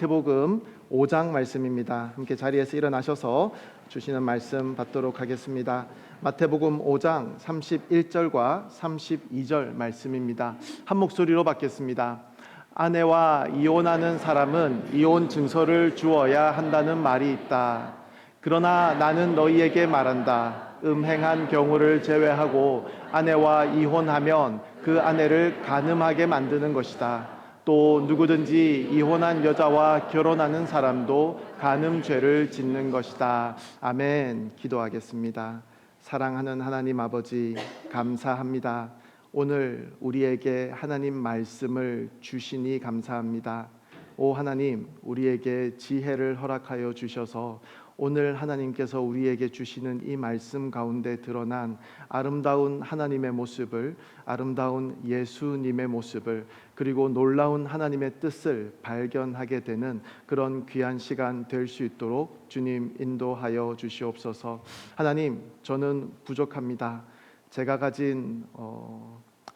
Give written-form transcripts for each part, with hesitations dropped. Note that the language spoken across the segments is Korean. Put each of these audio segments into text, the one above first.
마태복음 5장 말씀입니다. 함께 자리에서 일어나셔서 주시는 말씀 받도록 하겠습니다. 마태복음 5장 31절과 32절 말씀입니다. 한 목소리로 받겠습니다. 아내와 이혼하는 사람은 이혼 증서를 주어야 한다는 말이 있다. 그러나 나는 너희에게 말한다. 음행한 경우를 제외하고 아내와 이혼하면 그 아내를 간음하게 만드는 것이다. 또 누구든지 이혼한 여자와 결혼하는 사람도 간음죄를 짓는 것이다. 아멘. 기도하겠습니다. 사랑하는 하나님 아버지, 감사합니다. 오늘 우리에게 하나님 말씀을 주시니 감사합니다. 오 하나님, 우리에게 지혜를 허락하여 주셔서 오늘 하나님께서 우리에게 주시는 이 말씀 가운데 드러난 아름다운 하나님의 모습을, 아름다운 예수님의 모습을, 그리고 놀라운 하나님의 뜻을 발견하게 되는 그런 귀한 시간 될 수 있도록 주님 인도하여 주시옵소서. 하나님, 저는 부족합니다. 제가 가진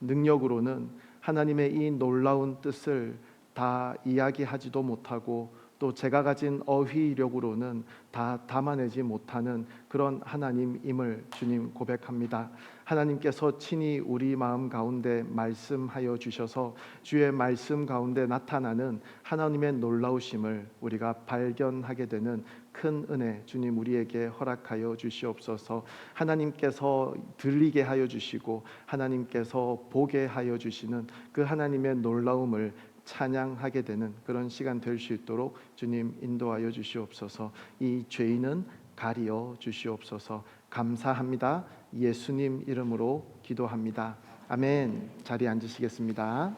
능력으로는 하나님의 이 놀라운 뜻을 다 이야기하지도 못하고, 또 제가 가진 어휘력으로는 다 담아내지 못하는 그런 하나님임을 주님 고백합니다. 하나님께서 친히 우리 마음 가운데 말씀하여 주셔서 주의 말씀 가운데 나타나는 하나님의 놀라우심을 우리가 발견하게 되는 큰 은혜 주님 우리에게 허락하여 주시옵소서. 하나님께서 들리게 하여 주시고 하나님께서 보게 하여 주시는 그 하나님의 놀라움을 찬양하게 되는 그런 시간 될 수 있도록 주님 인도하여 주시옵소서. 이 죄인은 가리어 주시옵소서. 감사합니다. 예수님 이름으로 기도합니다. 아멘. 자리에 앉으시겠습니다.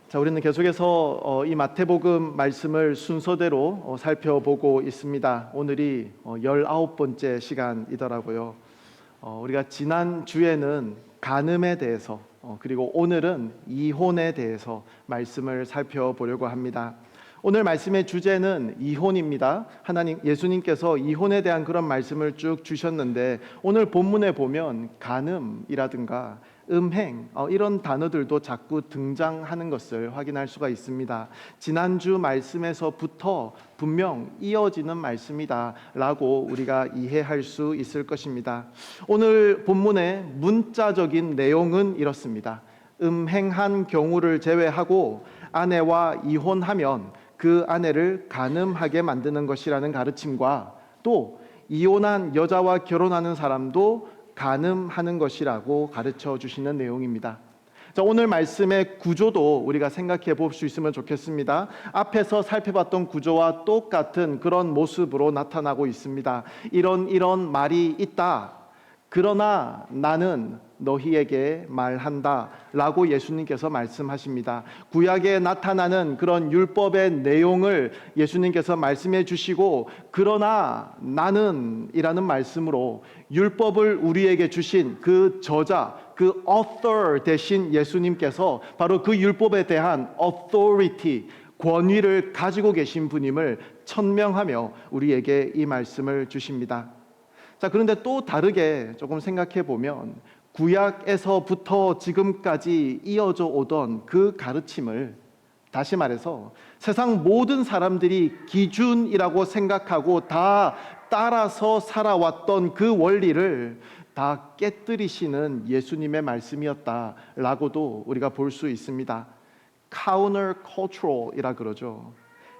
자, 우리는 계속해서 이 마태복음 말씀을 순서대로 살펴보고 있습니다. 오늘이 19번째 시간이더라고요. 우리가 지난 주에는 간음에 대해서, 그리고 오늘은 이혼에 대해서 말씀을 살펴보려고 합니다. 오늘 말씀의 주제는 이혼입니다. 예수님께서 이혼에 대한 그런 말씀을 쭉 주셨는데, 오늘 본문에 보면 간음이라든가 음행, 이런 단어들도 자꾸 등장하는 것을 확인할 수가 있습니다. 지난주 말씀에서부터 분명 이어지는 말씀이다 라고 우리가 이해할 수 있을 것입니다. 오늘 본문의 문자적인 내용은 이렇습니다. 음행한 경우를 제외하고 아내와 이혼하면 그 아내를 간음하게 만드는 것이라는 가르침과, 또 이혼한 여자와 결혼하는 사람도 간음하는 것이라고 가르쳐 주시는 내용입니다. 자, 오늘 말씀의 구조도 우리가 생각해 볼 수 있으면 좋겠습니다. 앞에서 살펴봤던 구조와 똑같은 그런 모습으로 나타나고 있습니다. 이런 말이 있다. 그러나 나는 너희에게 말한다 라고 예수님께서 말씀하십니다. 구약에 나타나는 그런 율법의 내용을 예수님께서 말씀해 주시고, 그러나 나는 이라는 말씀으로 율법을 우리에게 주신 그 저자, 그 author 대신 예수님께서 바로 그 율법에 대한 authority, 권위를 가지고 계신 분임을 천명하며 우리에게 이 말씀을 주십니다. 자, 그런데 또 다르게 조금 생각해 보면 구약에서부터 지금까지 이어져 오던 그 가르침을, 다시 말해서 세상 모든 사람들이 기준이라고 생각하고 다 따라서 살아왔던 그 원리를 다 깨뜨리시는 예수님의 말씀이었다라고도 우리가 볼 수 있습니다. countercultural이라 그러죠.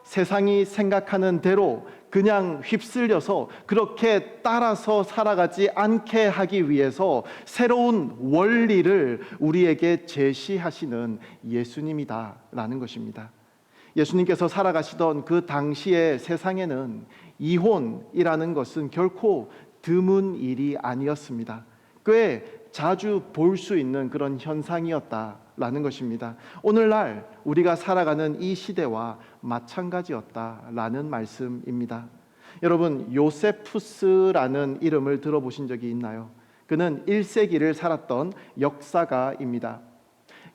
세상이 생각하는 대로 그냥 휩쓸려서 그렇게 따라서 살아가지 않게 하기 위해서 새로운 원리를 우리에게 제시하시는 예수님이다라는 것입니다. 예수님께서 살아가시던 그 당시의 세상에는 이혼이라는 것은 결코 드문 일이 아니었습니다. 꽤 자주 볼 수 있는 그런 현상이었다라는 것입니다. 오늘날 우리가 살아가는 이 시대와 마찬가지였다라는 말씀입니다. 여러분, 요세푸스라는 이름을 들어보신 적이 있나요? 그는 1세기를 살았던 역사가입니다.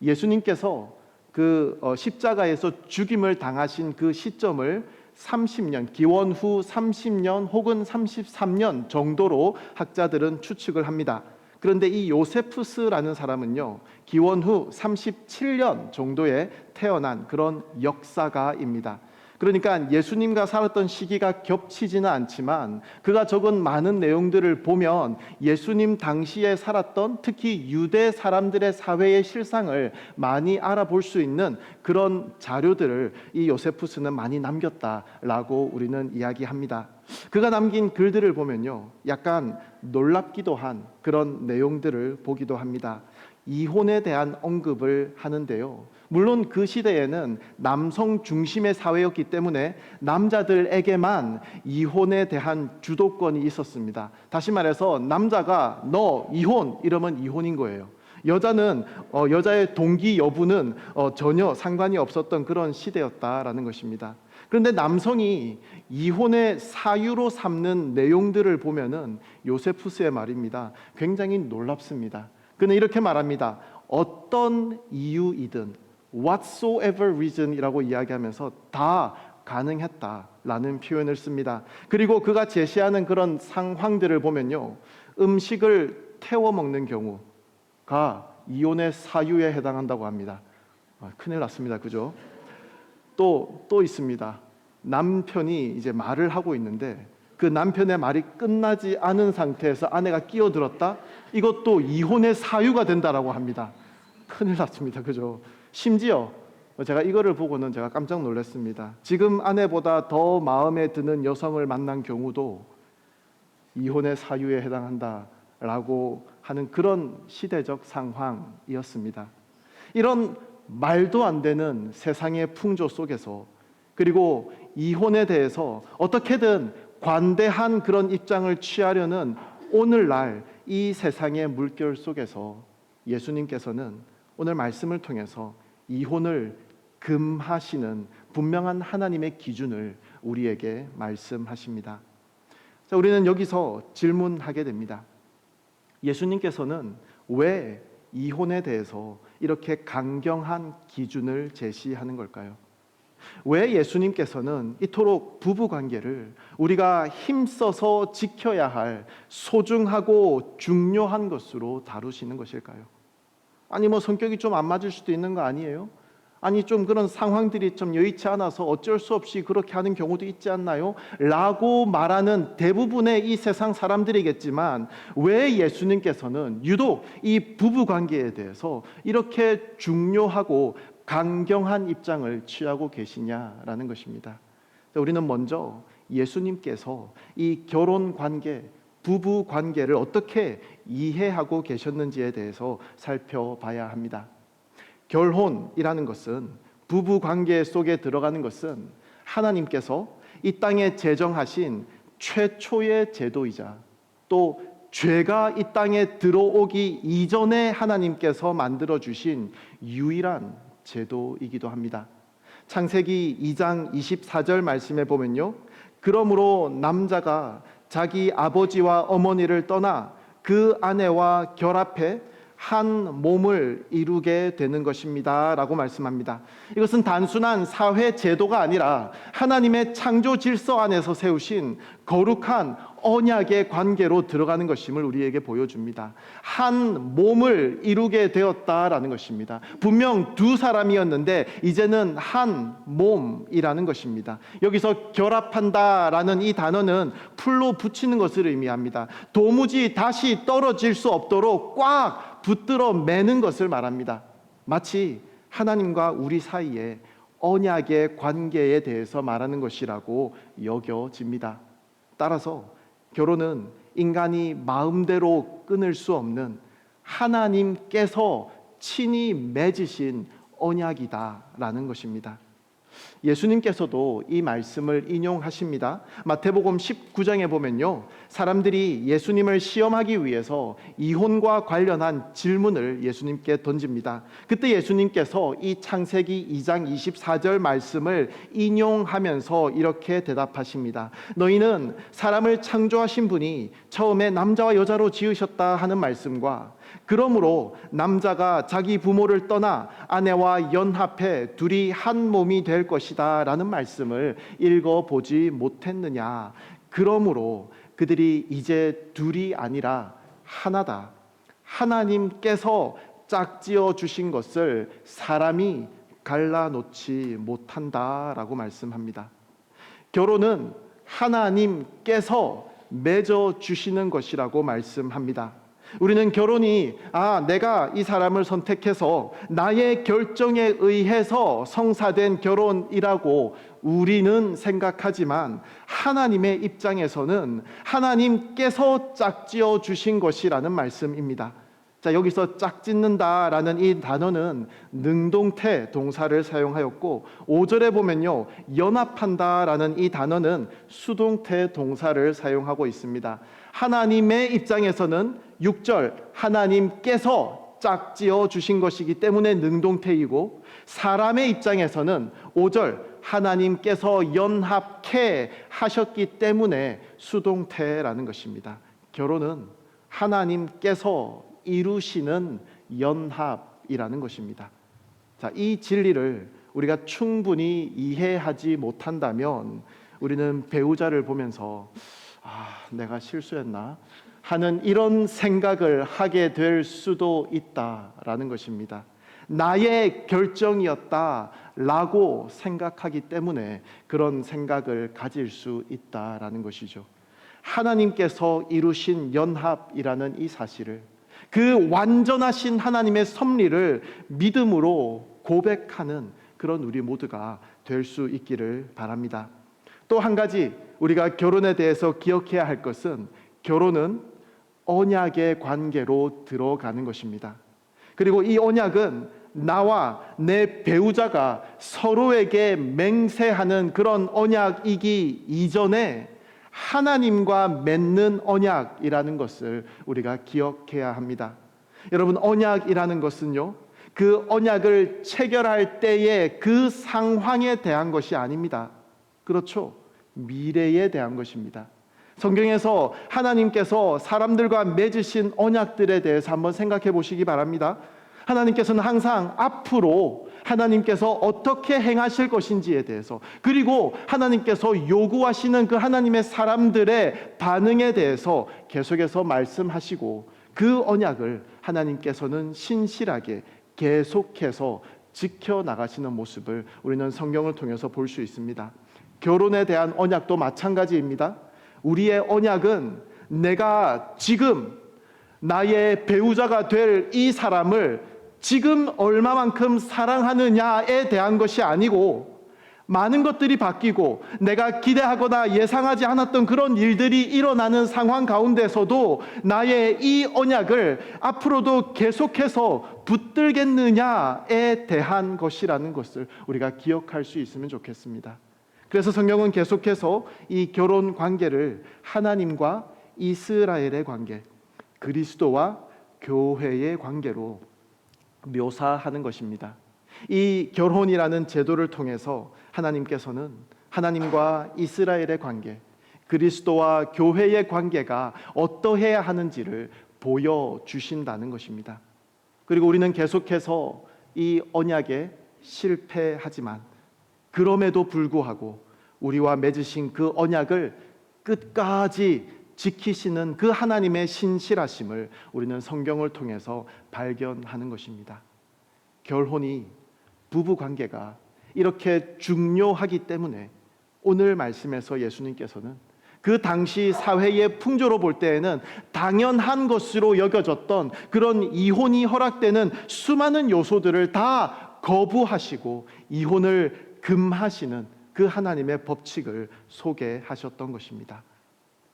예수님께서 그 십자가에서 죽임을 당하신 그 시점을 30년, 기원 후 30년 혹은 33년 정도로 학자들은 추측을 합니다. 그런데 이 요세푸스라는 사람은요, 기원 후 37년 정도에 태어난 그런 역사가입니다. 그러니까 예수님과 살았던 시기가 겹치지는 않지만 그가 적은 많은 내용들을 보면 예수님 당시에 살았던 특히 유대 사람들의 사회의 실상을 많이 알아볼 수 있는 그런 자료들을 이 요세푸스는 많이 남겼다라고 우리는 이야기합니다. 그가 남긴 글들을 보면요, 약간 놀랍기도 한 그런 내용들을 보기도 합니다. 이혼에 대한 언급을 하는데요, 물론 그 시대에는 남성 중심의 사회였기 때문에 남자들에게만 이혼에 대한 주도권이 있었습니다. 다시 말해서 남자가 너 이혼 이러면 이혼인 거예요. 여자는 여자의 동기 여부는 전혀 상관이 없었던 그런 시대였다라는 것입니다. 그런데 남성이 이혼의 사유로 삼는 내용들을 보면은 요세푸스의 말입니다, 굉장히 놀랍습니다. 그는 이렇게 말합니다. 어떤 이유이든 whatsoever reason이라고 이야기하면서 다 가능했다라는 표현을 씁니다. 그리고 그가 제시하는 그런 상황들을 보면요, 음식을 태워 먹는 경우가 이혼의 사유에 해당한다고 합니다. 큰일 났습니다. 그죠? 또 있습니다. 남편이 이제 말을 하고 있는데 그 남편의 말이 끝나지 않은 상태에서 아내가 끼어들었다? 이것도 이혼의 사유가 된다라고 합니다. 큰일 났습니다. 그죠? 심지어 제가 이거를 보고는 제가 깜짝 놀랐습니다. 지금 아내보다 더 마음에 드는 여성을 만난 경우도 이혼의 사유에 해당한다라고 하는 그런 시대적 상황이었습니다. 이런 말도 안 되는 세상의 풍조 속에서, 그리고 이혼에 대해서 어떻게든 관대한 그런 입장을 취하려는 오늘날 이 세상의 물결 속에서 예수님께서는 오늘 말씀을 통해서 이혼을 금하시는 분명한 하나님의 기준을 우리에게 말씀하십니다. 자, 우리는 여기서 질문하게 됩니다. 예수님께서는 왜 이혼에 대해서 이렇게 강경한 기준을 제시하는 걸까요? 왜 예수님께서는 이토록 부부관계를 우리가 힘써서 지켜야 할 소중하고 중요한 것으로 다루시는 것일까요? 아니 성격이 좀 안 맞을 수도 있는 거 아니에요? 아니 좀 그런 상황들이 좀 여의치 않아서 어쩔 수 없이 그렇게 하는 경우도 있지 않나요? 라고 말하는 대부분의 이 세상 사람들이겠지만 왜 예수님께서는 유독 이 부부관계에 대해서 이렇게 중요하고 강경한 입장을 취하고 계시냐라는 것입니다. 우리는 먼저 예수님께서 이 결혼관계, 부부관계를 어떻게 이해하고 계셨는지에 대해서 살펴봐야 합니다. 결혼이라는 것은, 부부관계 속에 들어가는 것은 하나님께서 이 땅에 제정하신 최초의 제도이자 또 죄가 이 땅에 들어오기 이전에 하나님께서 만들어주신 유일한 제도이기도 합니다. 창세기 2장 24절 말씀에 보면요, 그러므로 남자가 자기 아버지와 어머니를 떠나 그 아내와 결합해 한 몸을 이루게 되는 것입니다 라고 말씀합니다. 이것은 단순한 사회 제도가 아니라 하나님의 창조 질서 안에서 세우신 거룩한 언약의 관계로 들어가는 것임을 우리에게 보여줍니다. 한 몸을 이루게 되었다라는 것입니다. 분명 두 사람이었는데 이제는 한 몸이라는 것입니다. 여기서 결합한다라는 이 단어는 풀로 붙이는 것을 의미합니다. 도무지 다시 떨어질 수 없도록 꽉 붙들어 매는 것을 말합니다. 마치 하나님과 우리 사이의 언약의 관계에 대해서 말하는 것이라고 여겨집니다. 따라서 결혼은 인간이 마음대로 끊을 수 없는 하나님께서 친히 맺으신 언약이다라는 것입니다. 예수님께서도 이 말씀을 인용하십니다. 마태복음 19장에 보면요, 사람들이 예수님을 시험하기 위해서 이혼과 관련한 질문을 예수님께 던집니다. 그때 예수님께서 이 창세기 2장 24절 말씀을 인용하면서 이렇게 대답하십니다. 너희는 사람을 창조하신 분이 처음에 남자와 여자로 지으셨다 하는 말씀과 그러므로 남자가 자기 부모를 떠나 아내와 연합해 둘이 한 몸이 될 것이다 라는 말씀을 읽어보지 못했느냐. 그러므로 그들이 이제 둘이 아니라 하나다, 하나님께서 짝지어 주신 것을 사람이 갈라놓지 못한다라고 말씀합니다. 결혼은 하나님께서 맺어 주시는 것이라고 말씀합니다. 우리는 결혼이 내가 이 사람을 선택해서 나의 결정에 의해서 성사된 결혼이라고 우리는 생각하지만 하나님의 입장에서는 하나님께서 짝지어 주신 것이라는 말씀입니다. 자, 여기서 짝짓는다라는 이 단어는 능동태 동사를 사용하였고 5절에 보면요, 연합한다라는 이 단어는 수동태 동사를 사용하고 있습니다. 하나님의 입장에서는 6절 하나님께서 짝지어 주신 것이기 때문에 능동태이고, 사람의 입장에서는 5절 하나님께서 연합케 하셨기 때문에 수동태라는 것입니다. 결혼은 하나님께서 이루시는 연합이라는 것입니다. 자, 이 진리를 우리가 충분히 이해하지 못한다면 우리는 배우자를 보면서 내가 실수했나 하는 이런 생각을 하게 될 수도 있다라는 것입니다. 나의 결정이었다라고 생각하기 때문에 그런 생각을 가질 수 있다라는 것이죠. 하나님께서 이루신 연합이라는 이 사실을, 그 완전하신 하나님의 섭리를 믿음으로 고백하는 그런 우리 모두가 될 수 있기를 바랍니다. 또 한 가지 우리가 결혼에 대해서 기억해야 할 것은, 결혼은 언약의 관계로 들어가는 것입니다. 그리고 이 언약은 나와 내 배우자가 서로에게 맹세하는 그런 언약이기 이전에 하나님과 맺는 언약이라는 것을 우리가 기억해야 합니다. 여러분, 언약이라는 것은요, 그 언약을 체결할 때의 그 상황에 대한 것이 아닙니다. 그렇죠? 미래에 대한 것입니다. 성경에서 하나님께서 사람들과 맺으신 언약들에 대해서 한번 생각해 보시기 바랍니다. 하나님께서는 항상 앞으로 하나님께서 어떻게 행하실 것인지에 대해서, 그리고 하나님께서 요구하시는 그 하나님의 사람들의 반응에 대해서 계속해서 말씀하시고, 그 언약을 하나님께서는 신실하게 계속해서 지켜나가시는 모습을 우리는 성경을 통해서 볼 수 있습니다. 결혼에 대한 언약도 마찬가지입니다. 우리의 언약은 내가 지금 나의 배우자가 될 이 사람을 지금 얼마만큼 사랑하느냐에 대한 것이 아니고, 많은 것들이 바뀌고 내가 기대하거나 예상하지 않았던 그런 일들이 일어나는 상황 가운데서도 나의 이 언약을 앞으로도 계속해서 붙들겠느냐에 대한 것이라는 것을 우리가 기억할 수 있으면 좋겠습니다. 그래서 성경은 계속해서 이 결혼 관계를 하나님과 이스라엘의 관계, 그리스도와 교회의 관계로 묘사하는 것입니다. 이 결혼이라는 제도를 통해서 하나님께서는 하나님과 이스라엘의 관계, 그리스도와 교회의 관계가 어떠해야 하는지를 보여주신다는 것입니다. 그리고 우리는 계속해서 이 언약에 실패하지만 그럼에도 불구하고 우리와 맺으신 그 언약을 끝까지 지키시는 그 하나님의 신실하심을 우리는 성경을 통해서 발견하는 것입니다. 결혼이, 부부관계가 이렇게 중요하기 때문에 오늘 말씀에서 예수님께서는 그 당시 사회의 풍조로 볼 때에는 당연한 것으로 여겨졌던 그런 이혼이 허락되는 수많은 요소들을 다 거부하시고 이혼을 금하시는 그 하나님의 법칙을 소개하셨던 것입니다.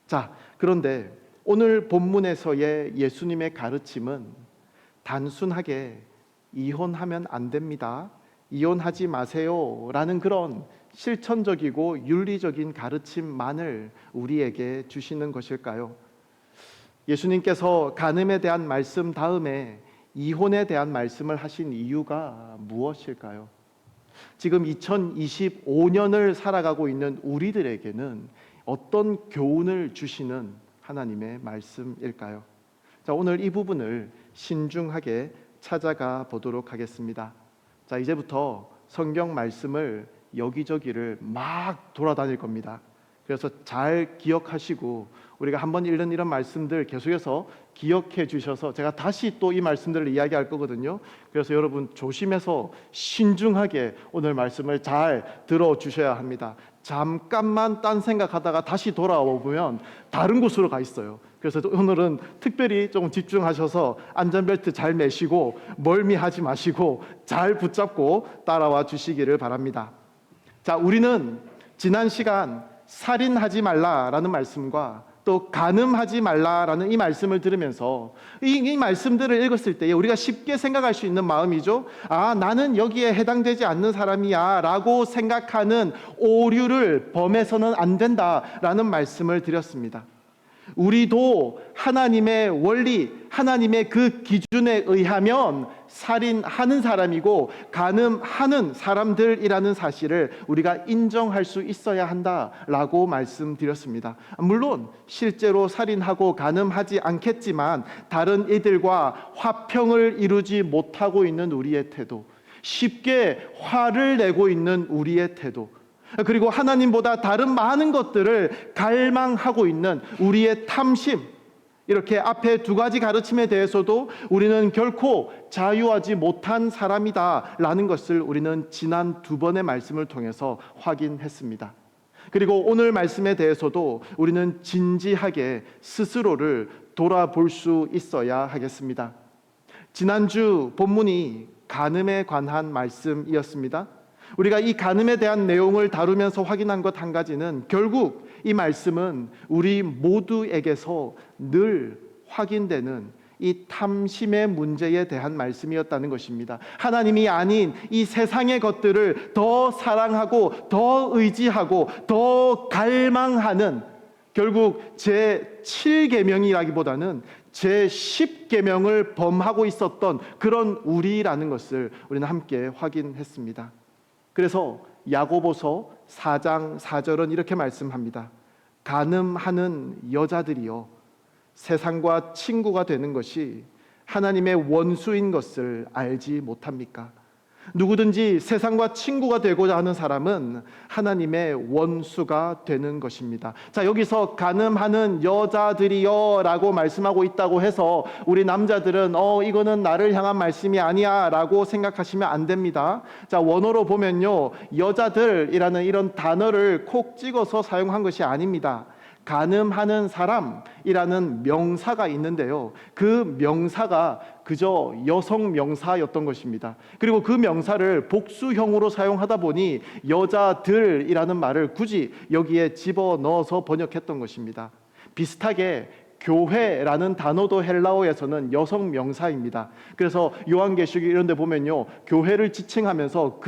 자, 그런데 오늘 본문에서의 예수님의 가르침은 단순하게 이혼하면 안 됩니다, 이혼하지 마세요 라는 그런 실천적이고 윤리적인 가르침만을 우리에게 주시는 것일까요? 예수님께서 간음에 대한 말씀 다음에 이혼에 대한 말씀을 하신 이유가 무엇일까요? 지금 2025년을 살아가고 있는 우리들에게는 어떤 교훈을 주시는 하나님의 말씀일까요? 자, 오늘 이 부분을 신중하게 찾아가 보도록 하겠습니다. 자, 이제부터 성경 말씀을 여기저기를 막 돌아다닐 겁니다. 그래서 잘 기억하시고 우리가 한번 읽는 이런 말씀들 계속해서 기억해 주셔서 제가 다시 또 이 말씀들을 이야기할 거거든요. 그래서 여러분 조심해서 신중하게 오늘 말씀을 잘 들어주셔야 합니다. 잠깐만 딴 생각하다가 다시 돌아오면 다른 곳으로 가 있어요. 그래서 오늘은 특별히 좀 집중하셔서 안전벨트 잘 매시고 멀미하지 마시고 잘 붙잡고 따라와 주시기를 바랍니다. 자, 우리는 지난 시간 살인하지 말라라는 말씀과 또 간음하지 말라라는 이 말씀을 들으면서 이 말씀들을 읽었을 때 우리가 쉽게 생각할 수 있는 마음이죠. 아, 나는 여기에 해당되지 않는 사람이야 라고 생각하는 오류를 범해서는 안 된다라는 말씀을 드렸습니다. 우리도 하나님의 원리, 하나님의 그 기준에 의하면 살인하는 사람이고 간음하는 사람들이라는 사실을 우리가 인정할 수 있어야 한다라고 말씀드렸습니다. 물론 실제로 살인하고 간음하지 않겠지만 다른 이들과 화평을 이루지 못하고 있는 우리의 태도, 쉽게 화를 내고 있는 우리의 태도, 그리고 하나님보다 다른 많은 것들을 갈망하고 있는 우리의 탐심, 이렇게 앞에 두 가지 가르침에 대해서도 우리는 결코 자유하지 못한 사람이다라는 것을 우리는 지난 두 번의 말씀을 통해서 확인했습니다. 그리고 오늘 말씀에 대해서도 우리는 진지하게 스스로를 돌아볼 수 있어야 하겠습니다. 지난주 본문이 간음에 관한 말씀이었습니다. 우리가 이 간음에 대한 내용을 다루면서 확인한 것 한 가지는 결국 이 말씀은 우리 모두에게서 늘 확인되는 이 탐심의 문제에 대한 말씀이었다는 것입니다. 하나님이 아닌 이 세상의 것들을 더 사랑하고 더 의지하고 더 갈망하는, 결국 제7계명이라기보다는 제10계명을 범하고 있었던 그런 우리라는 것을 우리는 함께 확인했습니다. 그래서 야고보서 4장 4절은 이렇게 말씀합니다. 간음하는 여자들이여, 세상과 친구가 되는 것이 하나님의 원수인 것을 알지 못합니까? 누구든지 세상과 친구가 되고자 하는 사람은 하나님의 원수가 되는 것입니다. 자, 여기서 간음하는 여자들이여 라고 말씀하고 있다고 해서 우리 남자들은 이거는 나를 향한 말씀이 아니야 라고 생각하시면 안 됩니다. 자, 원어로 보면요, 여자들이라는 이런 단어를 콕 찍어서 사용한 것이 아닙니다. 간음하는 사람이라는 명사가 있는데요, 그 명사가 그저 여성 명사였던 것입니다. 그리고 그 명사를 복수형으로 사용하다 보니 여자들이라는 말을 굳이 여기에 집어넣어서 번역했던 것입니다. 비슷하게 교회라는 단어도 헬라어에서는 여성 명사입니다. 그래서 요한계시록 이런 데 보면요, 교회를 지칭하면서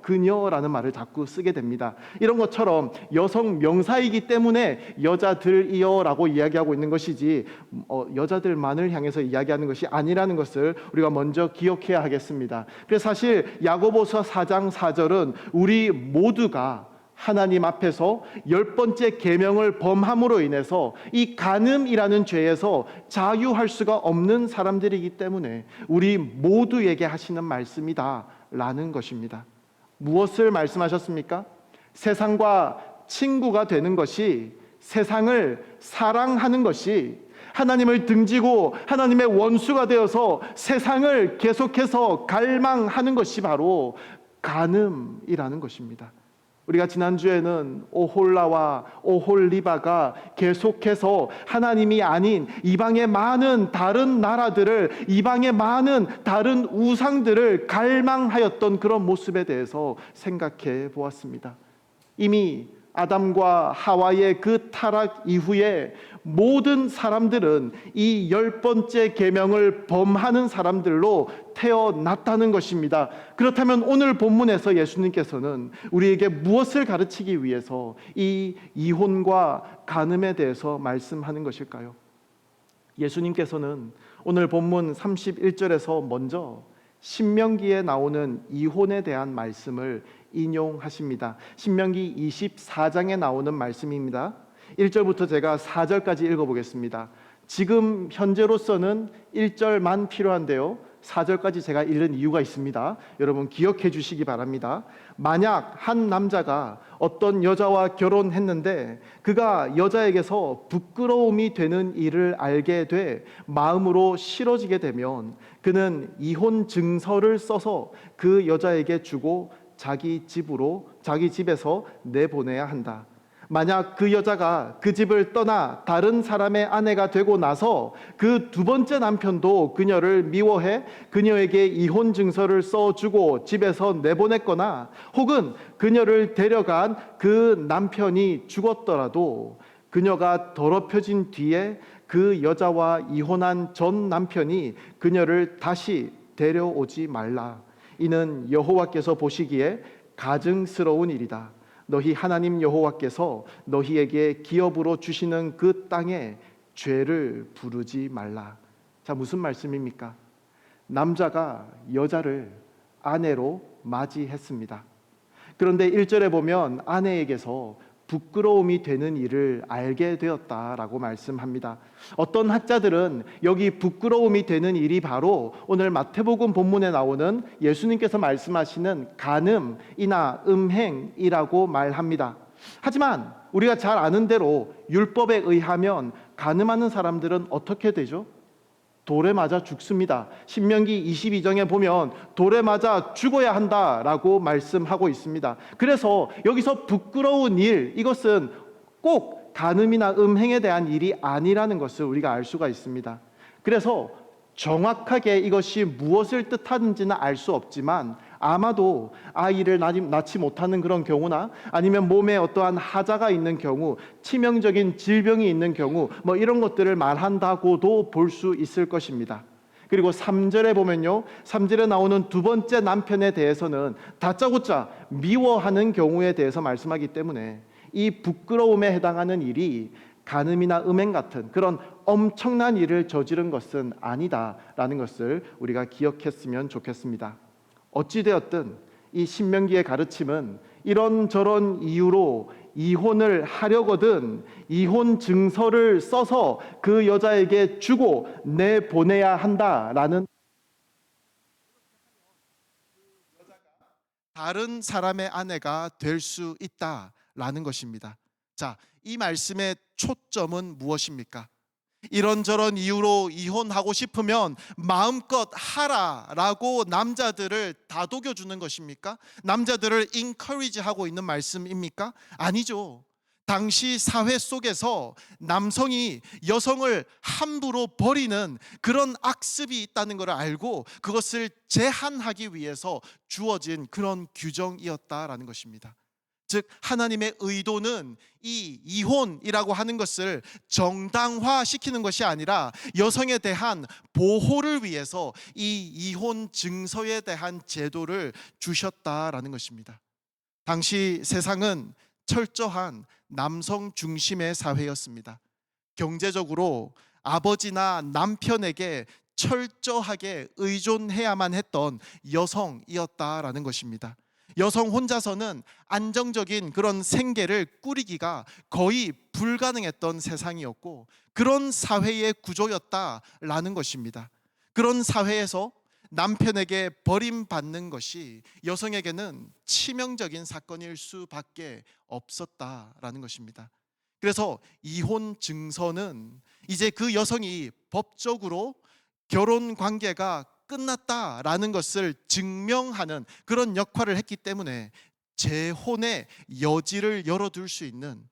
그녀라는 말을 자꾸 쓰게 됩니다. 이런 것처럼 여성 명사이기 때문에 여자들이여 라고 이야기하고 있는 것이지 여자들만을 향해서 이야기하는 것이 아니라는 것을 우리가 먼저 기억해야 하겠습니다. 그래서 사실 야고보서 4장 4절은 우리 모두가 하나님 앞에서 10번째 계명을 범함으로 인해서 이 간음이라는 죄에서 자유할 수가 없는 사람들이기 때문에 우리 모두에게 하시는 말씀이다 라는 것입니다. 무엇을 말씀하셨습니까? 세상과 친구가 되는 것이, 세상을 사랑하는 것이, 하나님을 등지고 하나님의 원수가 되어서 세상을 계속해서 갈망하는 것이 바로 간음이라는 것입니다. 우리가 지난주에는 오홀라와 오홀리바가 계속해서 하나님이 아닌 이방의 많은 다른 나라들을, 이방의 많은 다른 우상들을 갈망하였던 그런 모습에 대해서 생각해 보았습니다. 이미 아담과 하와의 그 타락 이후에 모든 사람들은 이 10번째 계명을 범하는 사람들로 태어났다는 것입니다. 그렇다면 오늘 본문에서 예수님께서는 우리에게 무엇을 가르치기 위해서 이 이혼과 간음에 대해서 말씀하는 것일까요? 예수님께서는 오늘 본문 31절에서 먼저 신명기에 나오는 이혼에 대한 말씀을 인용하십니다. 신명기 24장에 나오는 말씀입니다. 1절부터 제가 4절까지 읽어보겠습니다. 지금 현재로서는 1절만 필요한데요, 4절까지 제가 읽은 이유가 있습니다. 여러분 기억해 주시기 바랍니다. 만약 한 남자가 어떤 여자와 결혼했는데 그가 여자에게서 부끄러움이 되는 일을 알게 돼 마음으로 싫어지게 되면 그는 이혼 증서를 써서 그 여자에게 주고 자기 집에서 내보내야 한다. 만약 그 여자가 그 집을 떠나 다른 사람의 아내가 되고 나서 그 두 번째 남편도 그녀를 미워해 그녀에게 이혼 증서를 써주고 집에서 내보냈거나 혹은 그녀를 데려간 그 남편이 죽었더라도 그녀가 더럽혀진 뒤에 그 여자와 이혼한 전 남편이 그녀를 다시 데려오지 말라. 이는 여호와께서 보시기에 가증스러운 일이다. 너희 하나님 여호와께서 너희에게 기업으로 주시는 그 땅에 죄를 부르지 말라. 자, 무슨 말씀입니까? 남자가 여자를 아내로 맞이했습니다. 그런데 1절에 보면 아내에게서 부끄러움이 되는 일을 알게 되었다라고 말씀합니다. 어떤 학자들은 여기 부끄러움이 되는 일이 바로 오늘 마태복음 본문에 나오는 예수님께서 말씀하시는 간음이나 음행이라고 말합니다. 하지만 우리가 잘 아는 대로 율법에 의하면 간음하는 사람들은 어떻게 되죠? 돌에 맞아 죽습니다. 신명기 22장에 보면 돌에 맞아 죽어야 한다라고 말씀하고 있습니다. 그래서 여기서 부끄러운 일, 이것은 꼭 간음이나 음행에 대한 일이 아니라는 것을 우리가 알 수가 있습니다. 그래서 정확하게 이것이 무엇을 뜻하는지는 알 수 없지만 아마도 아이를 낳지 못하는 그런 경우나 아니면 몸에 어떠한 하자가 있는 경우, 치명적인 질병이 있는 경우 이런 것들을 말한다고도 볼 수 있을 것입니다. 그리고 3절에 보면요, 3절에 나오는 두 번째 남편에 대해서는 다짜고짜 미워하는 경우에 대해서 말씀하기 때문에 이 부끄러움에 해당하는 일이 간음이나 음행 같은 그런 엄청난 일을 저지른 것은 아니다라는 것을 우리가 기억했으면 좋겠습니다. 어찌되었든 이 신명기의 가르침은 이런저런 이유로 이혼을 하려거든 이혼 증서를 써서 그 여자에게 주고 내보내야 한다라는, 다른 사람의 아내가 될 수 있다라는 것입니다. 자, 이 말씀의 초점은 무엇입니까? 이런저런 이유로 이혼하고 싶으면 마음껏 하라라고 남자들을 다독여주는 것입니까? 남자들을 인커리지하고 있는 말씀입니까? 아니죠. 당시 사회 속에서 남성이 여성을 함부로 버리는 그런 악습이 있다는 것을 알고 그것을 제한하기 위해서 주어진 그런 규정이었다라는 것입니다. 즉 하나님의 의도는 이 이혼이라고 하는 것을 정당화시키는 것이 아니라 여성에 대한 보호를 위해서 이 이혼 증서에 대한 제도를 주셨다라는 것입니다. 당시 세상은 철저한 남성 중심의 사회였습니다. 경제적으로 아버지나 남편에게 철저하게 의존해야만 했던 여성이었다라는 것입니다. 여성 혼자서는 안정적인 그런 생계를 꾸리기가 거의 불가능했던 세상이었고 그런 사회의 구조였다라는 것입니다. 그런 사회에서 남편에게 버림받는 것이 여성에게는 치명적인 사건일 수밖에 없었다라는 것입니다. 그래서 이혼 증서는 이제 그 여성이 법적으로 결혼 관계가 끝났다라는 것을 증명하는 그런 역할을 했기 때문에 재혼의 여지를 열어둘 수 있는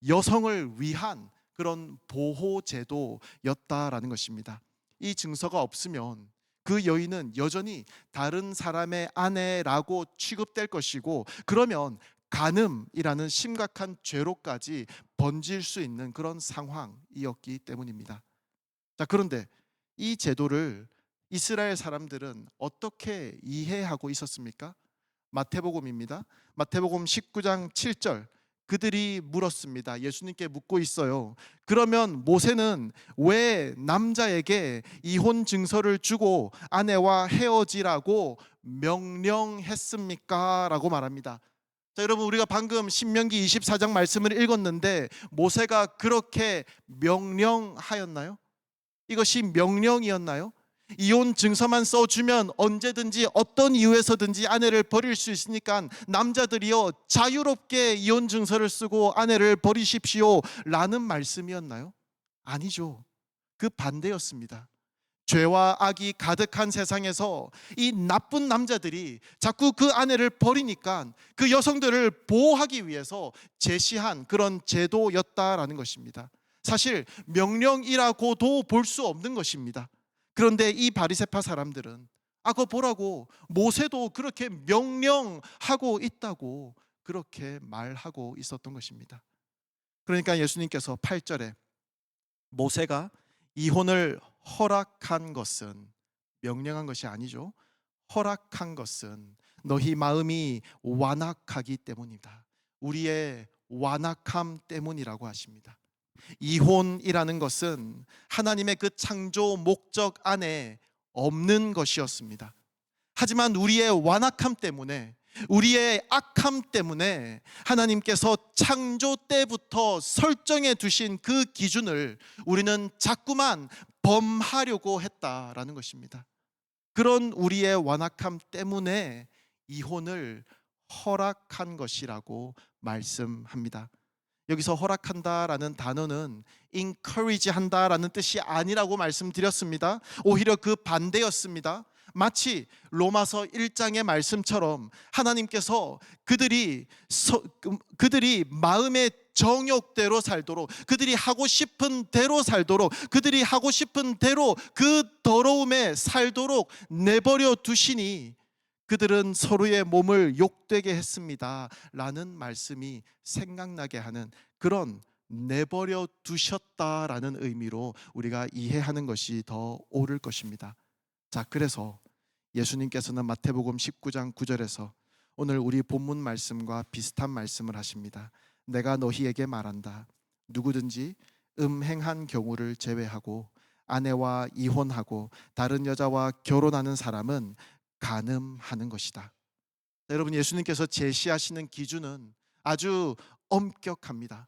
여성을 위한 그런 보호제도였다라는 것입니다. 이 증서가 없으면 그 여인은 여전히 다른 사람의 아내라고 취급될 것이고 그러면 간음이라는 심각한 죄로까지 번질 수 있는 그런 상황이었기 때문입니다. 자, 그런데 이 제도를 이스라엘 사람들은 어떻게 이해하고 있었습니까? 마태복음입니다. 마태복음 19장 7절, 그들이 물었습니다. 예수님께 묻고 있어요. 그러면 모세는 왜 남자에게 이혼 증서를 주고 아내와 헤어지라고 명령했습니까? 라고 말합니다. 자, 여러분, 우리가 방금 신명기 24장 말씀을 읽었는데 모세가 그렇게 명령하였나요? 이것이 명령이었나요? 이혼 증서만 써주면 언제든지 어떤 이유에서든지 아내를 버릴 수 있으니까 남자들이여 자유롭게 이혼 증서를 쓰고 아내를 버리십시오 라는 말씀이었나요? 아니죠. 그 반대였습니다. 죄와 악이 가득한 세상에서 이 나쁜 남자들이 자꾸 그 아내를 버리니까 그 여성들을 보호하기 위해서 제시한 그런 제도였다라는 것입니다. 사실 명령이라고도 볼 수 없는 것입니다. 그런데 이 바리새파 사람들은 그거 보라고 모세도 그렇게 명령하고 있다고 그렇게 말하고 있었던 것입니다. 그러니까 예수님께서 8절에 모세가 이혼을 허락한 것은, 명령한 것이 아니죠, 허락한 것은 너희 마음이 완악하기 때문이다. 우리의 완악함 때문이라고 하십니다. 이혼이라는 것은 하나님의 그 창조 목적 안에 없는 것이었습니다. 하지만 우리의 완악함 때문에, 우리의 악함 때문에 하나님께서 창조 때부터 설정해 두신 그 기준을 우리는 자꾸만 범하려고 했다라는 것입니다. 그런 우리의 완악함 때문에 이혼을 허락한 것이라고 말씀합니다. 여기서 허락한다라는 단어는 encourage 한다라는 뜻이 아니라고 말씀드렸습니다. 오히려 그 반대였습니다. 마치 로마서 1장의 말씀처럼 하나님께서 그들이 마음의 정욕대로 살도록, 그들이 하고 싶은 대로 살도록, 그들이 하고 싶은 대로 그 더러움에 살도록 내버려 두시니 그들은 서로의 몸을 욕되게 했습니다 라는 말씀이 생각나게 하는, 그런 내버려 두셨다라는 의미로 우리가 이해하는 것이 더 옳을 것입니다. 자, 그래서 예수님께서는 마태복음 19장 9절에서 오늘 우리 본문 말씀과 비슷한 말씀을 하십니다. 내가 너희에게 말한다. 누구든지 음행한 경우를 제외하고 아내와 이혼하고 다른 여자와 결혼하는 사람은 간음하는 것이다. 여러분, 예수님께서 제시하시는 기준은 아주 엄격합니다.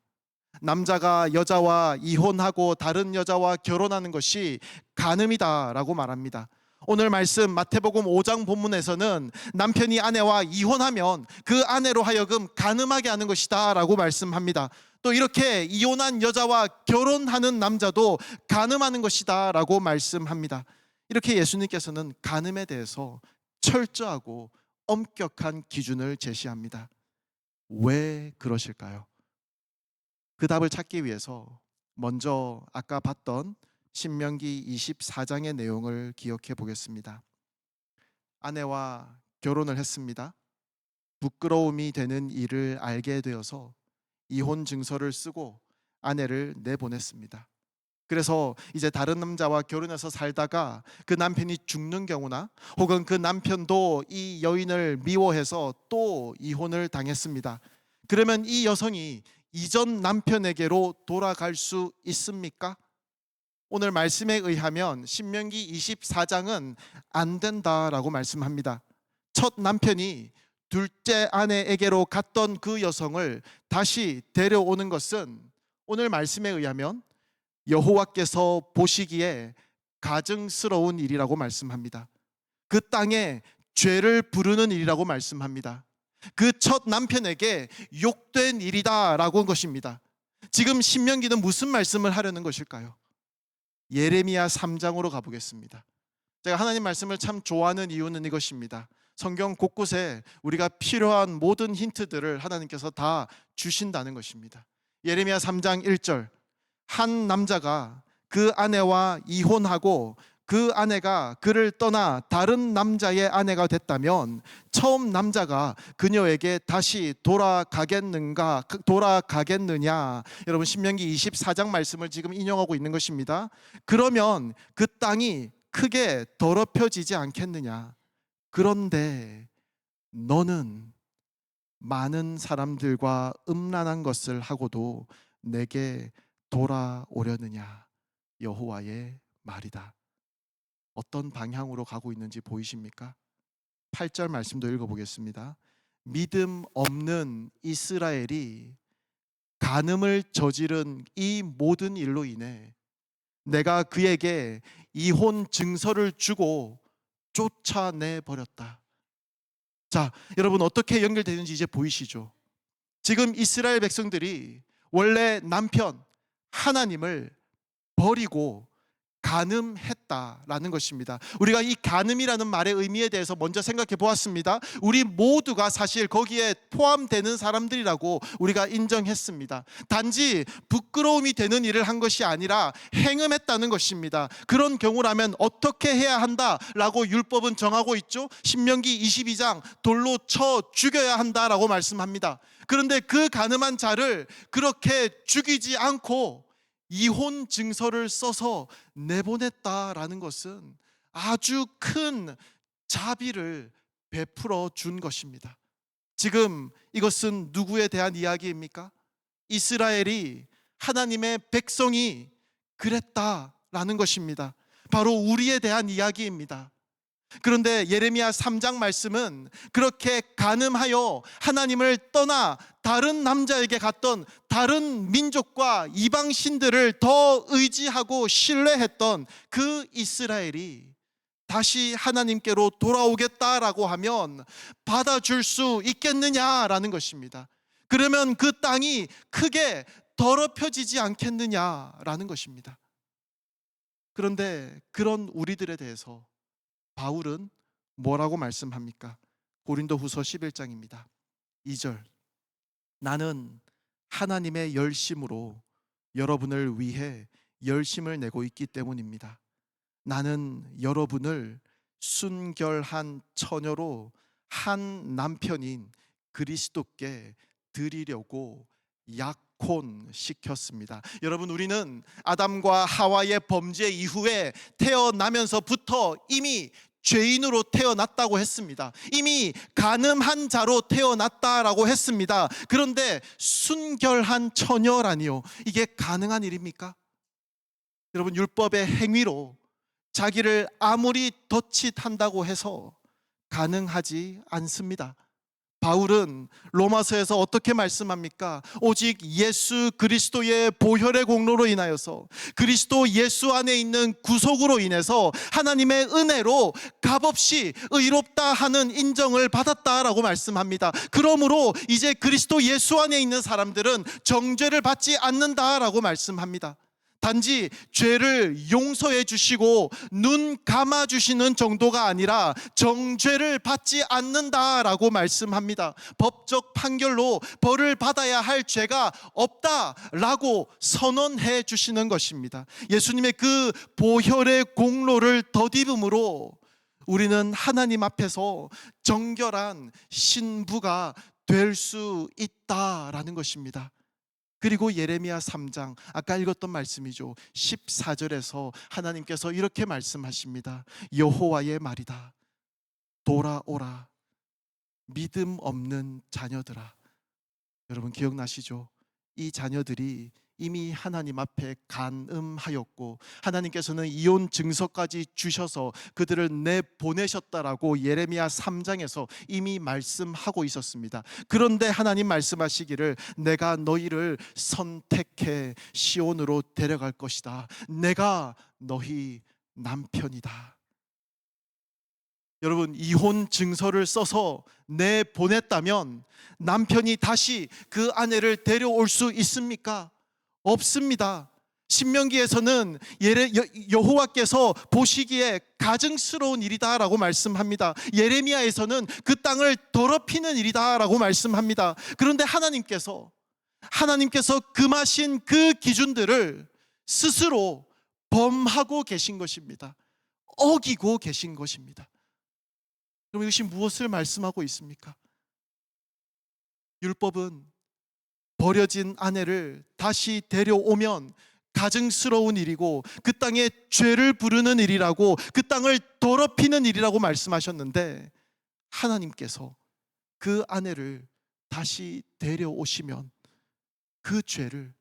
남자가 여자와 이혼하고 다른 여자와 결혼하는 것이 간음이다라고 말합니다. 오늘 말씀 마태복음 5장 본문에서는 남편이 아내와 이혼하면 그 아내로 하여금 간음하게 하는 것이다 라고 말씀합니다. 또 이렇게 이혼한 여자와 결혼하는 남자도 간음하는 것이다 라고 말씀합니다. 이렇게 예수님께서는 간음에 대해서 철저하고 엄격한 기준을 제시합니다. 왜 그러실까요? 그 답을 찾기 위해서 먼저 아까 봤던 신명기 24장의 내용을 기억해 보겠습니다. 아내와 결혼을 했습니다. 부끄러움이 되는 일을 알게 되어서 이혼 증서를 쓰고 아내를 내보냈습니다. 그래서 이제 다른 남자와 결혼해서 살다가 그 남편이 죽는 경우나 혹은 그 남편도 이 여인을 미워해서 또 이혼을 당했습니다. 그러면 이 여성이 이전 남편에게로 돌아갈 수 있습니까? 오늘 말씀에 의하면 신명기 24장은 안 된다라고 말씀합니다. 첫 남편이 둘째 아내에게로 갔던 그 여성을 다시 데려오는 것은 오늘 말씀에 의하면 여호와께서 보시기에 가증스러운 일이라고 말씀합니다. 그 땅에 죄를 부르는 일이라고 말씀합니다. 그 첫 남편에게 욕된 일이다라고 한 것입니다. 지금 신명기는 무슨 말씀을 하려는 것일까요? 예레미야 3장으로 가보겠습니다. 제가 하나님 말씀을 참 좋아하는 이유는 이것입니다. 성경 곳곳에 우리가 필요한 모든 힌트들을 하나님께서 다 주신다는 것입니다. 예레미야 3장 1절, 한 남자가 그 아내와 이혼하고 그 아내가 그를 떠나 다른 남자의 아내가 됐다면 처음 남자가 그녀에게 다시 돌아가겠느냐? 여러분, 신명기 24장 말씀을 지금 인용하고 있는 것입니다. 그러면 그 땅이 크게 더럽혀지지 않겠느냐? 그런데 너는 많은 사람들과 음란한 것을 하고도 내게 돌아오려느냐? 여호와의 말이다. 어떤 방향으로 가고 있는지 보이십니까? 8절 말씀도 읽어보겠습니다. 믿음 없는 이스라엘이 간음을 저지른 이 모든 일로 인해 내가 그에게 이혼 증서를 주고 쫓아내 버렸다. 자, 여러분 어떻게 연결되는지 이제 보이시죠? 지금 이스라엘 백성들이 원래 남편 하나님을 버리고 간음했다라는 것입니다. 우리가 이 간음이라는 말의 의미에 대해서 먼저 생각해 보았습니다. 우리 모두가 사실 거기에 포함되는 사람들이라고 우리가 인정했습니다. 단지 부끄러움이 되는 일을 한 것이 아니라 행음했다는 것입니다. 그런 경우라면 어떻게 해야 한다라고 율법은 정하고 있죠. 신명기 22장 돌로 쳐 죽여야 한다라고 말씀합니다. 그런데 그 간음한 자를 그렇게 죽이지 않고 이혼 증서를 써서 내보냈다라는 것은 아주 큰 자비를 베풀어 준 것입니다. 지금 이것은 누구에 대한 이야기입니까? 이스라엘이, 하나님의 백성이 그랬다라는 것입니다. 바로 우리에 대한 이야기입니다. 그런데 예레미야 3장 말씀은 그렇게 간음하여 하나님을 떠나 다른 남자에게 갔던 다른 민족과 이방신들을 더 의지하고 신뢰했던 그 이스라엘이 다시 하나님께로 돌아오겠다라고 하면 받아줄 수 있겠느냐라는 것입니다. 그러면 그 땅이 크게 더럽혀지지 않겠느냐라는 것입니다. 그런데 그런 우리들에 대해서 바울은 뭐라고 말씀합니까? 고린도후서 11장입니다. 2절. 나는 하나님의 열심으로 여러분을 위해 열심을 내고 있기 때문입니다. 나는 여러분을 순결한 처녀로 한 남편인 그리스도께 드리려고 약혼시켰습니다. 여러분, 우리는 아담과 하와의 범죄 이후에 태어나면서부터 이미 죄인으로 태어났다고 했습니다. 이미 간음한 자로 태어났다라고 했습니다. 그런데 순결한 처녀라니요, 이게 가능한 일입니까? 여러분, 율법의 행위로 자기를 아무리 덧짓한다고 해서 가능하지 않습니다. 바울은 로마서에서 어떻게 말씀합니까? 오직 예수 그리스도의 보혈의 공로로 인하여서, 그리스도 예수 안에 있는 구속으로 인해서 하나님의 은혜로 값없이 의롭다 하는 인정을 받았다라고 말씀합니다. 그러므로 이제 그리스도 예수 안에 있는 사람들은 정죄를 받지 않는다라고 말씀합니다. 단지 죄를 용서해 주시고 눈 감아 주시는 정도가 아니라 정죄를 받지 않는다라고 말씀합니다. 법적 판결로 벌을 받아야 할 죄가 없다라고 선언해 주시는 것입니다. 예수님의 그 보혈의 공로를 덧입음으로 우리는 하나님 앞에서 정결한 신부가 될 수 있다라는 것입니다. 그리고 예레미야 3장, 아까 읽었던 말씀이죠. 14절에서 하나님께서 이렇게 말씀하십니다. 여호와의 말이다. 돌아오라, 믿음 없는 자녀들아. 여러분 기억나시죠? 이 자녀들이 이미 하나님 앞에 간음하였고 하나님께서는 이혼 증서까지 주셔서 그들을 내보내셨다라고 예레미야 3장에서 이미 말씀하고 있었습니다. 그런데 하나님 말씀하시기를 내가 너희를 선택해 시온으로 데려갈 것이다. 내가 너희 남편이다. 여러분, 이혼 증서를 써서 내보냈다면 남편이 다시 그 아내를 데려올 수 있습니까? 없습니다. 신명기에서는 여호와께서 보시기에 가증스러운 일이다라고 말씀합니다. 예레미야에서는 그 땅을 더럽히는 일이다라고 말씀합니다. 그런데 하나님께서 금하신 그 기준들을 스스로 범하고 계신 것입니다. 어기고 계신 것입니다. 그럼 이것이 무엇을 말씀하고 있습니까? 율법은 버려진 아내를 다시 데려오면 가증스러운 일이고 그 땅에 죄를 부르는 일이라고, 그 땅을 더럽히는 일이라고 말씀하셨는데, 하나님께서 그 아내를 다시 데려오시면 그 죄를,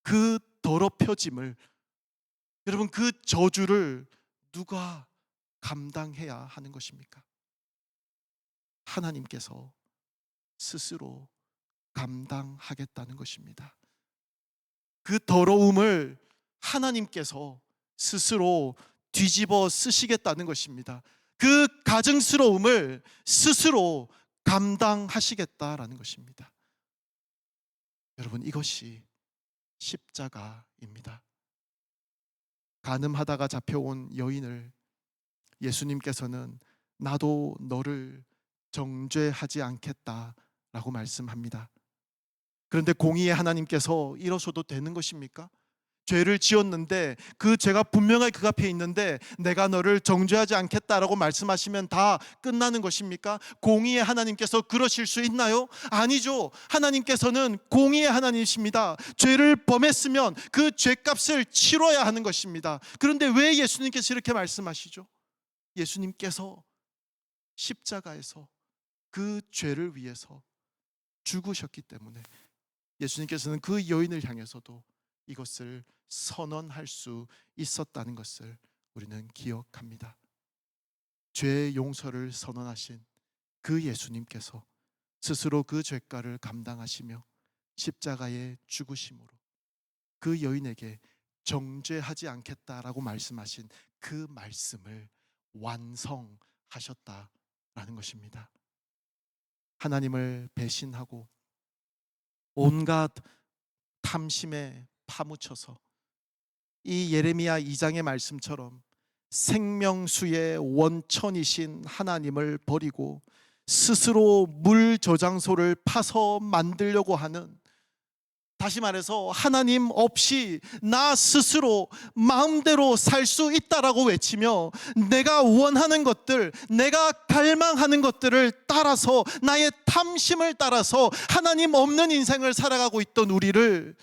그 더럽혀짐을, 여러분 그 저주를 누가 감당해야 하는 것입니까? 하나님께서 스스로 감당하겠다는 것입니다. 그 더러움을 하나님께서 스스로 뒤집어 쓰시겠다는 것입니다. 그 가증스러움을 스스로 감당하시겠다라는 것입니다. 여러분, 이것이 십자가입니다. 간음하다가 잡혀온 여인을 예수님께서는 나도 너를 정죄하지 않겠다라고 말씀합니다. 그런데 공의의 하나님께서 이러셔도 되는 것입니까? 죄를 지었는데 그 죄가 분명하게 그 앞에 있는데 내가 너를 정죄하지 않겠다라고 말씀하시면 다 끝나는 것입니까? 공의의 하나님께서 그러실 수 있나요? 아니죠. 하나님께서는 공의의 하나님이십니다. 죄를 범했으면 그 죄값을 치러야 하는 것입니다. 그런데 왜 예수님께서 이렇게 말씀하시죠? 예수님께서 십자가에서 그 죄를 위해서 죽으셨기 때문에 예수님께서는 그 여인을 향해서도 이것을 선언할 수 있었다는 것을 우리는 기억합니다. 죄의 용서를 선언하신 그 예수님께서 스스로 그 죄가를 감당하시며 십자가에 죽으심으로 그 여인에게 정죄하지 않겠다라고 말씀하신 그 말씀을 완성하셨다라는 것입니다. 하나님을 배신하고 온갖 탐심에 파묻혀서 이 예레미야 2장의 말씀처럼 생명수의 원천이신 하나님을 버리고 스스로 물 저장소를 파서 만들려고 하는, 다시 말해서 하나님 없이 나 스스로 마음대로 살 수 있다라고 외치며 내가 원하는 것들, 내가 갈망하는 것들을 따라서 나의 탐심을 따라서 하나님 없는 인생을 살아가고 있던 우리를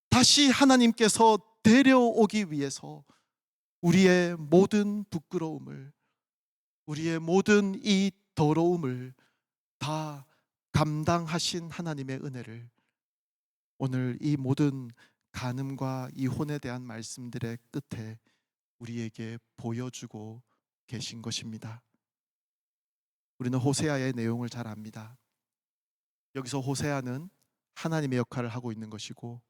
다시 하나님께서 데려오기 위해서 우리의 모든 부끄러움을, 우리의 모든 이 더러움을 다 감당하신 하나님의 은혜를 오늘 이 모든 간음과 이혼에 대한 말씀들의 끝에 우리에게 보여주고 계신 것입니다. 우리는 호세아의 내용을 잘 압니다. 여기서 호세아는 하나님의 역할을 하고 있는 것이고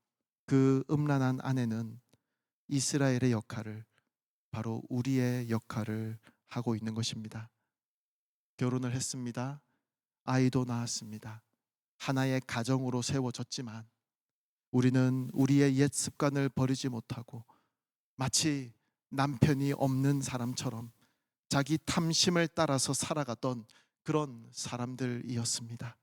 그 음란한 아내는 이스라엘의 역할을, 바로 우리의 역할을 하고 있는 것입니다. 결혼을 했습니다. 아이도 낳았습니다. 하나의 가정으로 세워졌지만 우리는 우리의 옛 습관을 버리지 못하고 마치 남편이 없는 사람처럼 자기 탐심을 따라서 살아가던 그런 사람들이었습니다.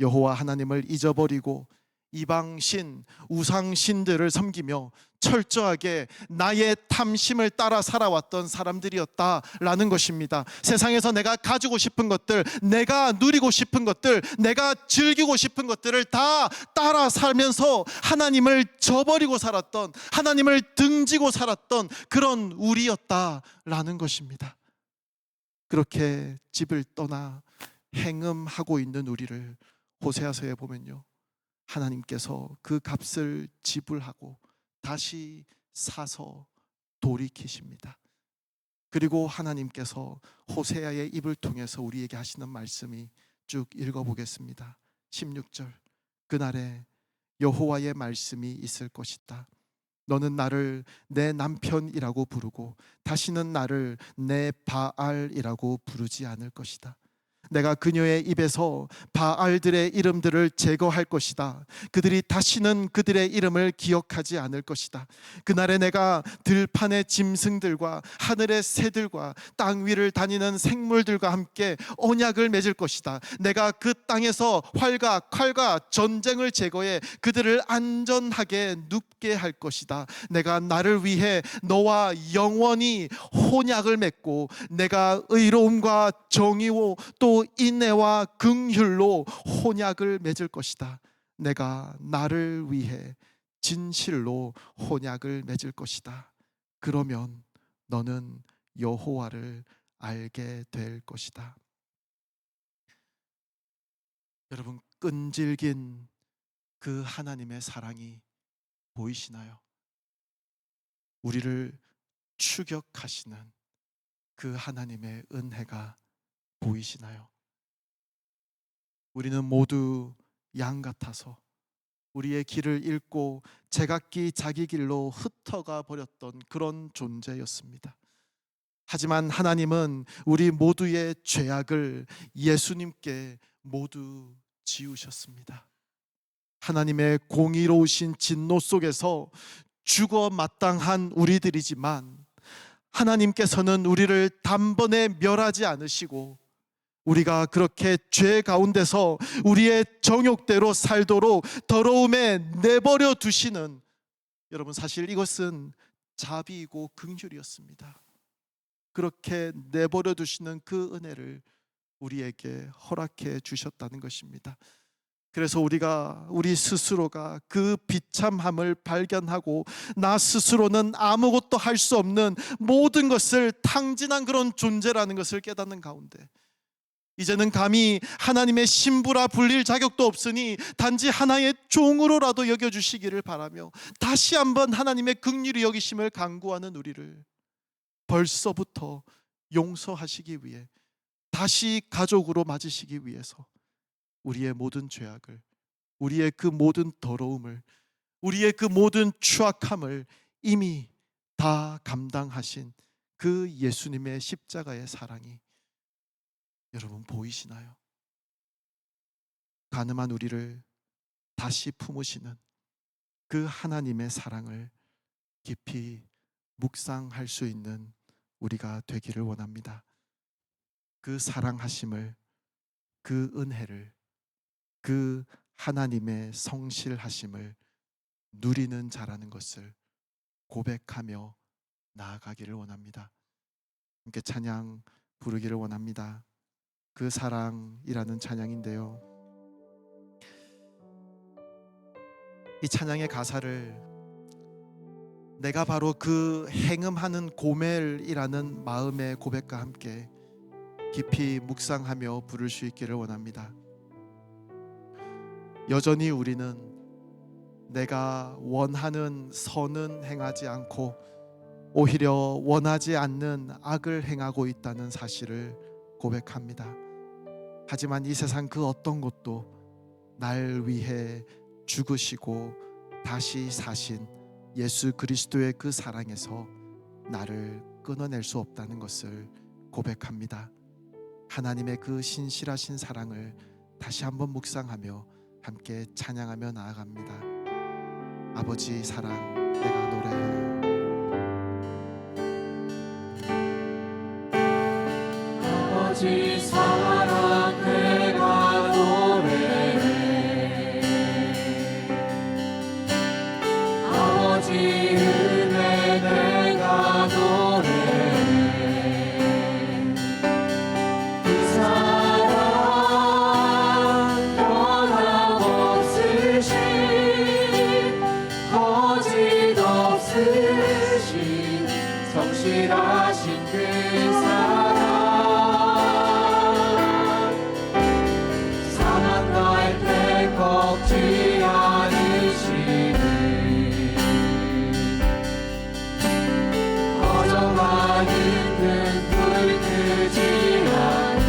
여호와 하나님을 잊어버리고 이방신, 우상신들을 섬기며 철저하게 나의 탐심을 따라 살아왔던 사람들이었다라는 것입니다. 세상에서 내가 가지고 싶은 것들, 내가 누리고 싶은 것들, 내가 즐기고 싶은 것들을 다 따라 살면서 하나님을 저버리고 살았던, 하나님을 등지고 살았던 그런 우리였다라는 것입니다. 그렇게 집을 떠나 행음하고 있는 우리를 호세아서에 보면요, 하나님께서 그 값을 지불하고 다시 사서 돌이키십니다. 그리고 하나님께서 호세아의 입을 통해서 우리에게 하시는 말씀이 쭉 읽어보겠습니다. 16절, 그날에 여호와의 말씀이 있을 것이다. 너는 나를 내 남편이라고 부르고 다시는 나를 내 바알이라고 부르지 않을 것이다. 내가 그녀의 입에서 바알들의 이름들을 제거할 것이다. 그들이 다시는 그들의 이름을 기억하지 않을 것이다. 그날에 내가 들판의 짐승들과 하늘의 새들과 땅 위를 다니는 생물들과 함께 언약을 맺을 것이다. 내가 그 땅에서 활과 칼과 전쟁을 제거해 그들을 안전하게 눕게 할 것이다. 내가 나를 위해 너와 영원히 혼약을 맺고 내가 의로움과 정의로 또 인내와 긍휼로 혼약을 맺을 것이다. 내가 나를 위해 진실로 혼약을 맺을 것이다. 그러면 너는 여호와를 알게 될 것이다. 여러분, 끈질긴 그 하나님의 사랑이 보이시나요? 우리를 추격하시는 그 하나님의 은혜가 보이시나요? 우리는 모두 양 같아서 우리의 길을 잃고 제각기 자기 길로 흩어가 버렸던 그런 존재였습니다. 하지만 하나님은 우리 모두의 죄악을 예수님께 모두 지우셨습니다. 하나님의 공의로우신 진노 속에서 죽어 마땅한 우리들이지만 하나님께서는 우리를 단번에 멸하지 않으시고 우리가 그렇게 죄 가운데서 우리의 정욕대로 살도록 더러움에 내버려 두시는, 여러분 사실 이것은 자비이고 긍휼이었습니다. 그렇게 내버려 두시는 그 은혜를 우리에게 허락해 주셨다는 것입니다. 그래서 우리 스스로가 그 비참함을 발견하고 나 스스로는 아무것도 할 수 없는 모든 것을 탕진한 그런 존재라는 것을 깨닫는 가운데 이제는 감히 하나님의 신부라 불릴 자격도 없으니 단지 하나의 종으로라도 여겨주시기를 바라며 다시 한번 하나님의 긍휼히 여기심을 간구하는 우리를 벌써부터 용서하시기 위해, 다시 가족으로 맞으시기 위해서 우리의 모든 죄악을, 우리의 그 모든 더러움을, 우리의 그 모든 추악함을 이미 다 감당하신 그 예수님의 십자가의 사랑이 여러분 보이시나요? 가늠한 우리를 다시 품으시는 그 하나님의 사랑을 깊이 묵상할 수 있는 우리가 되기를 원합니다. 그 사랑하심을, 그 은혜를, 그 하나님의 성실하심을 누리는 자라는 것을 고백하며 나아가기를 원합니다. 함께 찬양 부르기를 원합니다. 그 사랑이라는 찬양인데요, 이 찬양의 가사를 내가 바로 그 행음하는 고멜이라는 마음의 고백과 함께 깊이 묵상하며 부를 수 있기를 원합니다. 여전히 우리는 내가 원하는 선은 행하지 않고 오히려 원하지 않는 악을 행하고 있다는 사실을 고백합니다. 하지만 이 세상 그 어떤 것도 날 위해 죽으시고 다시 사신 예수 그리스도의 그 사랑에서 나를 끊어낼 수 없다는 것을 고백합니다. 하나님의 그 신실하신 사랑을 다시 한번 묵상하며 함께 찬양하며 나아갑니다. 아버지 사랑 내가 노래해. 아버지 사랑 내가 노래해. 아버지 은혜 내가 노래해. 그 사랑 변함없으신 거짓 없으신 성실하신 그 사랑 꺾지 않으시는 거저가 힘든 불 끄지 않는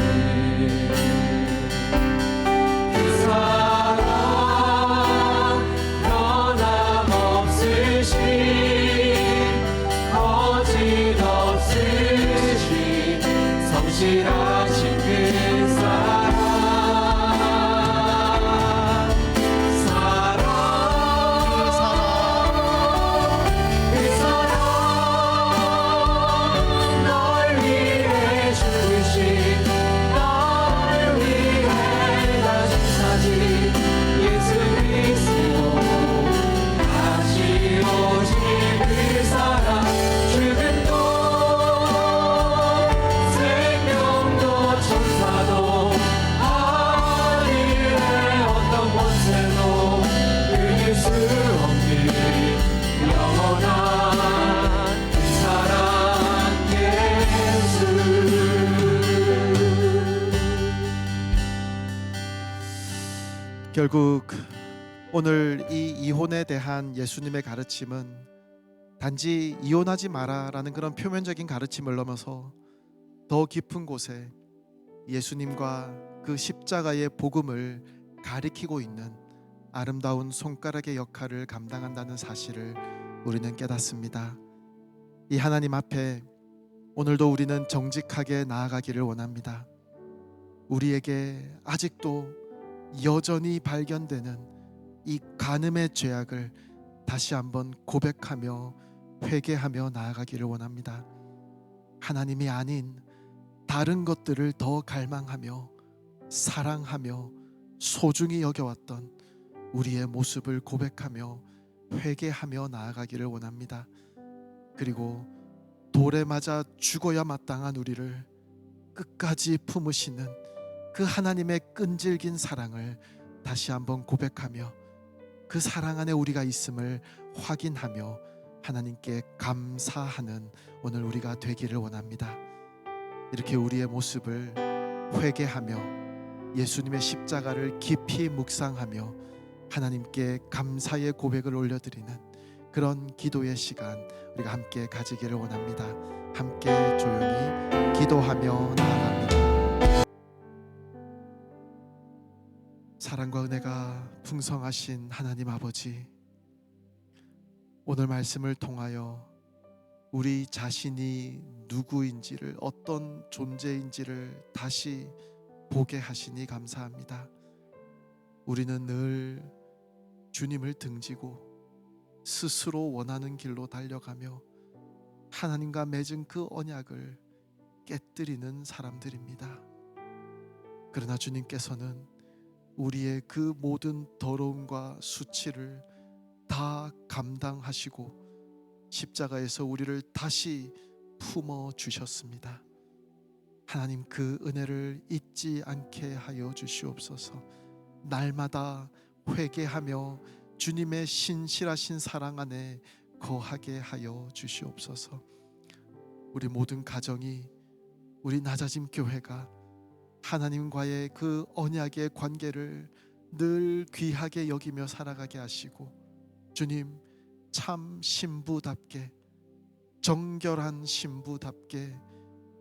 그 사랑 변함없으신 거짓 없으신 성실하신 그 사랑 결국 오늘 이 이혼에 대한 예수님의 가르침은 단지 이혼하지 마라라는 그런 표면적인 가르침을 넘어서 더 깊은 곳에 예수님과 그 십자가의 복음을 가리키고 있는 아름다운 손가락의 역할을 감당한다는 사실을 우리는 깨닫습니다. 이 하나님 앞에 오늘도 우리는 정직하게 나아가기를 원합니다. 우리에게 아직도 여전히 발견되는 이 간음의 죄악을 다시 한번 고백하며 회개하며 나아가기를 원합니다. 하나님이 아닌 다른 것들을 더 갈망하며 사랑하며 소중히 여겨왔던 우리의 모습을 고백하며 회개하며 나아가기를 원합니다. 그리고 돌에 맞아 죽어야 마땅한 우리를 끝까지 품으시는 그 하나님의 끈질긴 사랑을 다시 한번 고백하며 그 사랑 안에 우리가 있음을 확인하며 하나님께 감사하는 오늘 우리가 되기를 원합니다. 이렇게 우리의 모습을 회개하며 예수님의 십자가를 깊이 묵상하며 하나님께 감사의 고백을 올려드리는 그런 기도의 시간 우리가 함께 가지기를 원합니다. 함께 조용히 기도하며 나아갑니다. 사랑과 은혜가 풍성하신 하나님 아버지, 오늘 말씀을 통하여 우리 자신이 누구인지를, 어떤 존재인지를 다시 보게 하시니 감사합니다. 우리는 늘 주님을 등지고 스스로 원하는 길로 달려가며 하나님과 맺은 그 언약을 깨뜨리는 사람들입니다. 그러나 주님께서는 우리의 그 모든 더러움과 수치를 다 감당하시고 십자가에서 우리를 다시 품어 주셨습니다. 하나님, 그 은혜를 잊지 않게 하여 주시옵소서. 날마다 회개하며 주님의 신실하신 사랑 안에 거하게 하여 주시옵소서. 우리 모든 가정이, 우리 낮아짐 교회가 하나님과의 그 언약의 관계를 늘 귀하게 여기며 살아가게 하시고, 주님, 참 신부답게, 정결한 신부답게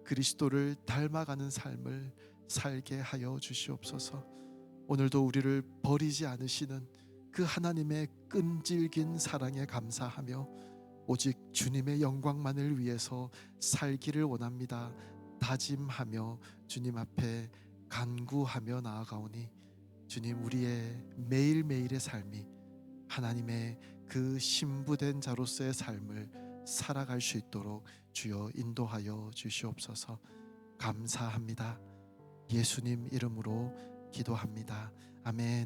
그리스도를 닮아가는 삶을 살게 하여 주시옵소서. 오늘도 우리를 버리지 않으시는 그 하나님의 끈질긴 사랑에 감사하며 오직 주님의 영광만을 위해서 살기를 원합니다. 다짐하며 주님 앞에 간구하며 나아가오니 주님, 우리의 매일매일의 삶이 하나님의 그 신부된 자로서의 삶을 살아갈 수 있도록 주여 인도하여 주시옵소서. 감사합니다. 예수님 이름으로 기도합니다. 아멘.